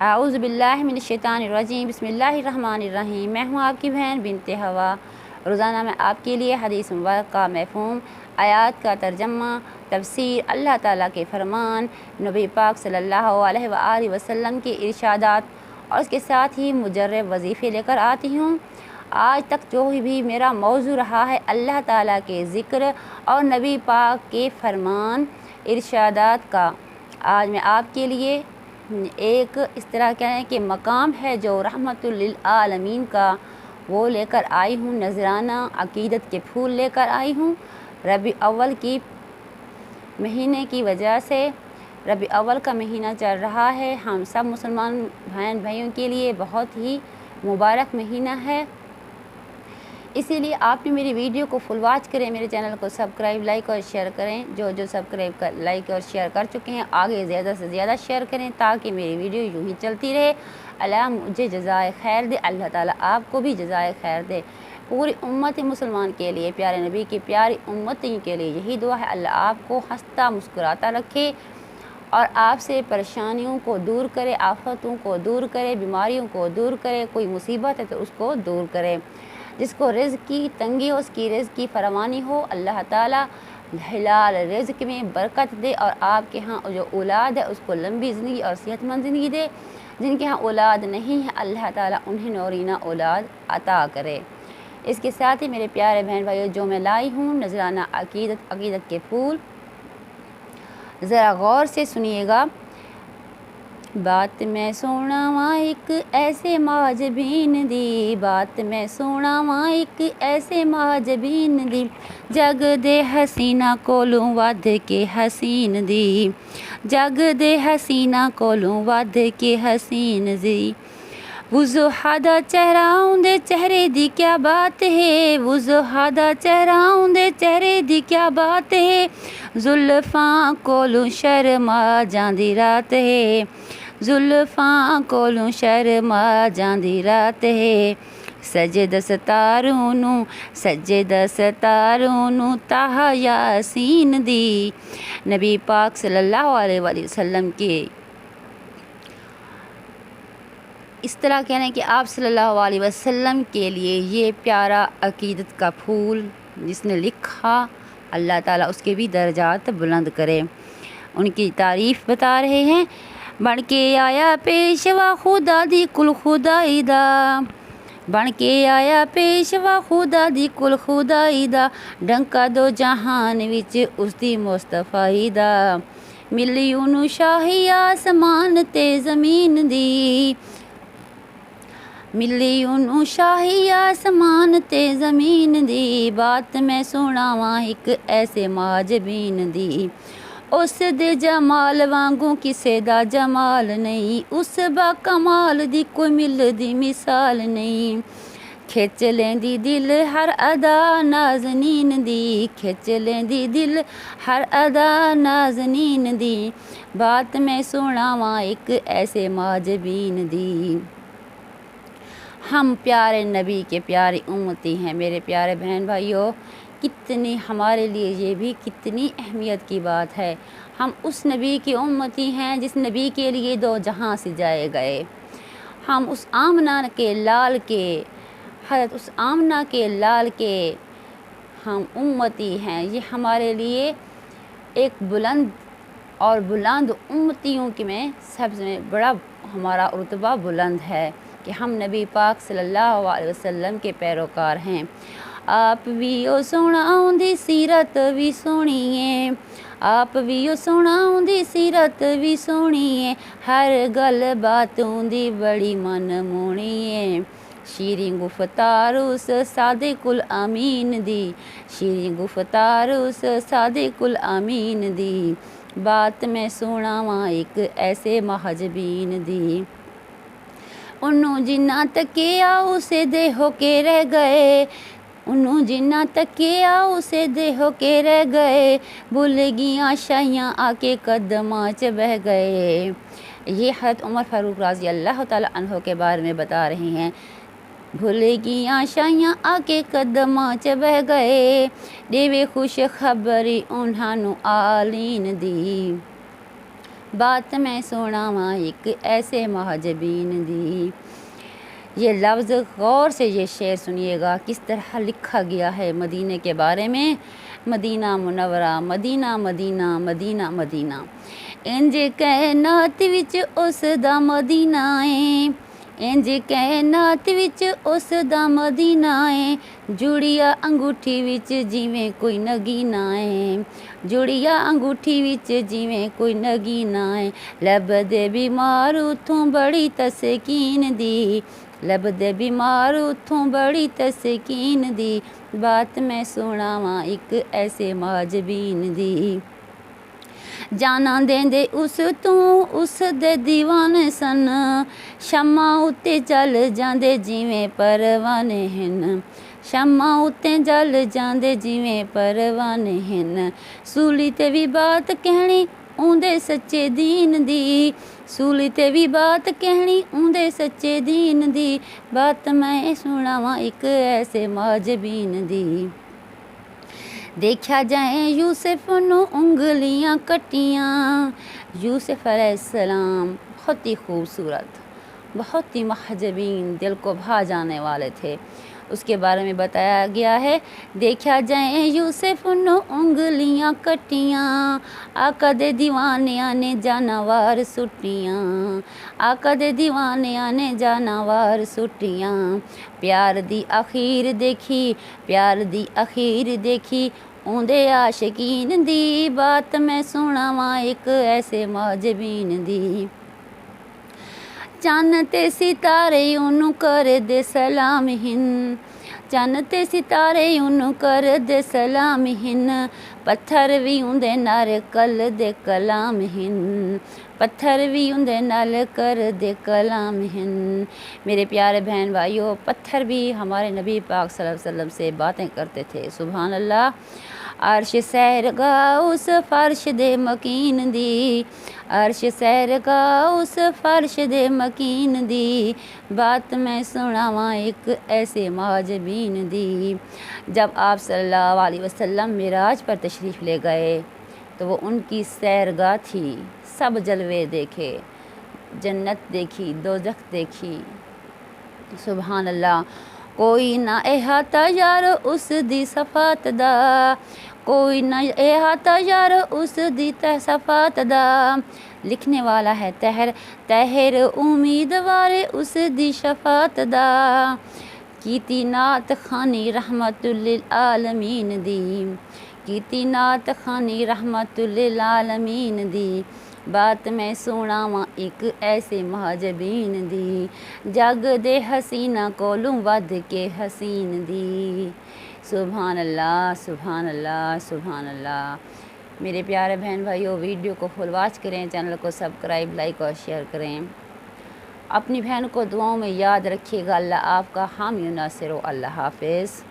اعوذ باللہ من الشیطان الرجیم، بسم اللہ الرحمن الرحیم۔ میں ہوں آپ کی بہن بنت ہوا۔ روزانہ میں آپ کے لیے حدیث مبارک کا مفہوم، آیات کا ترجمہ، تفسیر، اللہ تعالیٰ کے فرمان، نبی پاک صلی اللہ علیہ وآلہ وسلم کے ارشادات اور اس کے ساتھ ہی مجرب وظیفے لے کر آتی ہوں۔ آج تک جو بھی میرا موضوع رہا ہے اللہ تعالیٰ کے ذکر اور نبی پاک کے فرمان ارشادات کا۔ آج میں آپ کے لیے ایک اس طرح کہنے کہ مقام ہے جو رحمت للعالمین کا، وہ لے کر آئی ہوں۔ نذرانہ عقیدت کے پھول لے کر آئی ہوں۔ ربیع اول کی مہینے کی وجہ سے ربیع اول کا مہینہ چل رہا ہے، ہم سب مسلمان بہن بھائیوں کے لیے بہت ہی مبارک مہینہ ہے۔ اسی لیے آپ بھی میری ویڈیو کو فل واچ کریں، میرے چینل کو سبسکرائب، لائک اور شیئر کریں۔ جو سبسکرائب لائک اور شیئر کر چکے ہیں آگے زیادہ سے زیادہ شیئر کریں تاکہ میری ویڈیو یوں ہی چلتی رہے۔ اللہ مجھے جزائے خیر دے، اللہ تعالیٰ آپ کو بھی جزائے خیر دے۔ پوری امت مسلمان کے لیے، پیارے نبی کی پیاری امتی کے لیے یہی دعا ہے، اللہ آپ کو ہنستا مسکراتا رکھے اور آپ سے پریشانیوں کو دور کرے، آفتوں کو دور کرے، بیماریوں کو دور کرے، کوئی مصیبت ہے تو اس کو دور کرے۔ جس کو رزق کی تنگی ہو اس کی رزق کی فراوانی ہو، اللہ تعالیٰ حلال رزق میں برکت دے اور آپ کے ہاں جو اولاد ہے اس کو لمبی زندگی اور صحت مند زندگی دے۔ جن کے ہاں اولاد نہیں ہے اللہ تعالیٰ انہیں نورینہ اولاد عطا کرے۔ اس کے ساتھ ہی میرے پیارے بہن بھائیوں، جو میں لائی ہوں نذرانہ عقیدت کے پھول، ذرا غور سے سنیے گا۔ بات میں سناواں ایک ایسے معجبین دی، بات میں سناواں ایک ایسے معجبین دی، جگ دے حسینہ کولوں ود کے حسین دی، جگ دے حسینہ کولوں ود کے حسین دی۔ وضوحا دا چہرہ اندے چہرے دی کیا بات ہے، وضوحا دا چہرہ اندے چہرے دی کیا بات ہے، زلفاں کولوں شرما جاندی رات ہے، زلفاں کولوں شرما جاندی رات ہے، سجے دستاروں نوں سجے دستاروں نوں تاہا یاسین دی۔ نبی پاک صلی اللہ علیہ وآلہ وسلم کے اس طرح کہنے کہ آپ صلی اللہ علیہ وسلم کے لیے یہ پیارا عقیدت کا پھول جس نے لکھا، اللہ تعالیٰ اس کے بھی درجات بلند کرے۔ ان کی تعریف بتا رہے ہیں۔ بن کے آیا پیشوا خدا دی کل خدائی دا، بن کے آیا پیشوا خدا دی کل خدائی دا، ڈنکا دو جہان وچ اس دی مصطفی دا، ملی اونوں شاہی آسمان تے زمین دی، ملی اونوں شاہی آسمان تے زمین دی، بات میں سناواں ایک ایسے معجبین دی، اس دے جمال وانگوں کسے دا جمال نہیں، اس با کمال دی کوئی ملدی مثال نہیں، کھچ لیندی دل ہر ادا نازنین دی، کھچ لیندی دل ہر ادا نازنین دی، بات میں سناواں ایک ایسے معجبین دی۔ ہم پیارے نبی کے پیاری امتی ہیں میرے پیارے بہن بھائیوں، کتنی ہمارے لیے یہ بھی کتنی اہمیت کی بات ہے۔ ہم اس نبی کی امتی ہیں جس نبی کے لیے دو جہاں سجائے گئے۔ ہم اس آمنہ کے لال کے، حضرت اس آمنہ کے لال کے ہم امتی ہیں۔ یہ ہمارے لیے ایک بلند اور بلند امتیوں کے میں سب سے بڑا ہمارا رتبہ بلند ہے کہ ہم نبی پاک صلی اللہ علیہ وسلم کے پیروکار ہیں۔ آپ بھی او سونا دی سیرت بھی سونی ہے، آپ بھی او سونا دی سیرت بھی سونی ہے، ہر گل باتوں دی بڑی من مونی ہے، شیریں گفتار اس صادق الامین دی، شیریں گفتار اس صادق الامین دی، بات میں سناواں ایک ایسے محجبین دی، انہوں جنہ تکیا اسے دے ہو کے رہ گئے، انہوں جنہ تکیا اسے دے ہو کے رہ گئے، بھول گیاں شاہیاں آ کے قدماں چ بہ گئے۔ یہ حضرت عمر فاروق رضی اللہ تعالیٰ عنہ کے بارے میں بتا رہے ہیں۔ بھول گیاں شاہیاں آ کے قدماں چ بہ گئے، دیوے خوش خبری انہاں نوں آلین دی، بات میں سناواں ایک ایسے مہاجبین دی۔ یہ لفظ غور سے یہ شعر سنیے گا کس طرح لکھا گیا ہے مدینے کے بارے میں۔ مدینہ منورہ، مدینہ مدینہ مدینہ مدینہ، انج کائنات وچ اس دا مدینہ ہے، انج کائنات وچ اس دا مدینہ ہے، جڑیا انگوٹھی وچ جیویں کوئی نگینہ ہے، جڑیا انگوٹھی وچ جیویں کوئی نگینہ ہے، لب دے بیمار اتھوں بڑی تسکین دی، لب دے بیمار اتھوں بڑی تسکین دی، بات میں سناواں ایک ایسے مہاجبین دی۔ جانا دیندے اس دے دیوانے سن، شمع اُتے جل جاندے جیویں پروانے ہن، شمع اُتے جل جاندے جیویں پروانے ہن، سولی تے بھی بات کہنی اوندے سچے دین دی، سولی تے بھی بات کہنی اوندے سچے دین دی، بات میں سناواں ایک ایسے مہاجبین دی۔ دیکھا جائیں یوسف نو انگلیاں کٹیاں، یوسف علیہ السلام بہت ہی خوبصورت، بہت ہی محجبین، دل کو بھا جانے والے تھے، اس کے بارے میں بتایا گیا ہے۔ دیکھا جائیں یوسف نو انگلیاں کٹیاں، آقا دے دیوانیاں نے جانوار سٹیاں، آقا دے دیوانیاں نے جانوار سٹیاں، پیار دی اخیر دیکھی، پیار دی اخیر دیکھی اوندے عاشقین دی، بات میں سناواں ایک ایسے مہاجبین دی۔ چن تے ستارے اونوں کر دے سلام ہن، چن تے ستارے اونوں کر دے سلام ہن، پتھر بھی اوندے نال کل دے کلام ہن، پتھر بھی اوندے نال کر دے کلام ہن۔ میرے پیارے بہن بھائیوں، پتھر بھی ہمارے نبی پاک صلی اللہ علیہ وسلم سے باتیں کرتے تھے، سبحان اللہ۔ عرش سہرگاہ اس فرش دے مکین دی، عرش سہرگاہ اس فرش دے مکین دی، بات میں سناواں ایک ایسے مہاجبین دی۔ جب آپ صلی اللہ علیہ وسلم معراج پر تشریف لے گئے تو وہ ان کی سیرگاہ تھی، سب جلوے دیکھے، جنت دیکھی، دوزخ دیکھی، سبحان اللہ۔ کوئی نہ احاطہ یار اس دی صفات دا، کوئی نہ احاطہ یار اس دی صفات دا، لکھنے والا ہے طاہر امیدوار اس دی شفاعت دا، کیتی نعت خوانی رحمت للعالمین دی، کیتی نعت خوانی رحمت للعالمین دی، بات میں سناواں ایک ایسے مہاجبین دی، جگ دے حسینہ کولوں ود کے حسین دی، سبحان اللہ سبحان اللہ سبحان اللہ۔ میرے پیارے بہن بھائیوں، ویڈیو کو فل واچ کریں، چینل کو سبسکرائب، لائک اور شیئر کریں، اپنی بہن کو دعاؤں میں یاد رکھیے گا۔ اللہ آپ کا حامی و ناصر ہو۔ اللہ حافظ۔